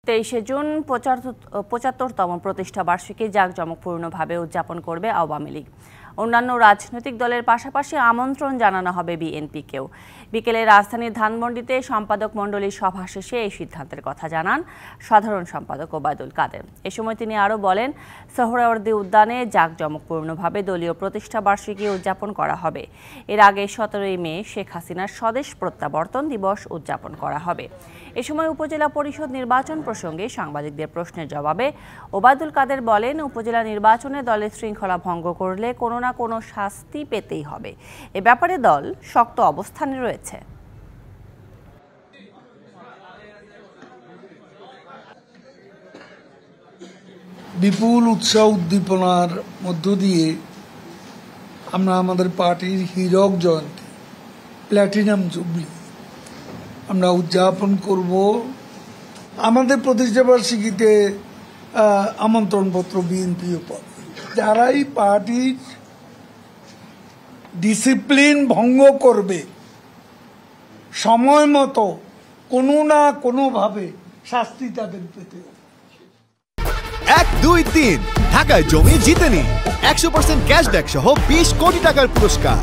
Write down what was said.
23 June 75তম প্রতিষ্ঠা বার্ষিকী জাঁকজমকপূর্ণভাবে উদযাপন করবে আওয়ামী লীগ। অন্যান্য রাজনৈতিক দলের পাশাপাশি আমন্ত্রণ জানানো হবে বিএনপিকেও। বিকেলে রাজধানীর ধানমন্ডিতে সম্পাদক মণ্ডলীর সভা শেষে এই সিদ্ধান্তের কথা জানান সাধারণ সম্পাদক ওবায়দুল কাদের। এ সময় তিনি আরও বলেন, সোহরাওয়ার্দী উদ্যানে জাঁকজমকপূর্ণভাবে দলীয় প্রতিষ্ঠা বার্ষিকী উদযাপন করা হবে। এর আগে 17 মে শেখ হাসিনার স্বদেশ প্রত্যাবর্তন দিবস উদযাপন করা হবে। এ সময় উপজেলা পরিষদ নির্বাচন প্রসঙ্গে সাংবাদিকদের প্রশ্নের জবাবে ওবায়দুল কাদের বলেন, উপজেলা নির্বাচনে দলের শৃঙ্খলা ভঙ্গ করলে কোনো না কোনো শাস্তি পেতেই হবে। এ ব্যাপারে দল শক্ত অবস্থানে রয়েছে। বিপুল উৎসাহ উদ্দীপনার মধ্য দিয়ে আমরা আমাদের পার্টির হীরক জয়ন্তী, প্ল্যাটিনাম জুবলি আমরা উদযাপন করব। আমাদের প্রতিষ্ঠাবার্ষিকীতে আমন্ত্রণপত্র বিএনপিও পাবে। যারাই পার্টির ডিসিপ্লিন ভঙ্গ করবে, সময় মতো কোনো না কোনোভাবে শাস্তি তাদের পেতে হবে। 1, 2, 3 ঢাকায় জমি জিতে নিন 100% ক্যাশব্যাক সহ 20 কোটি টাকার পুরস্কার।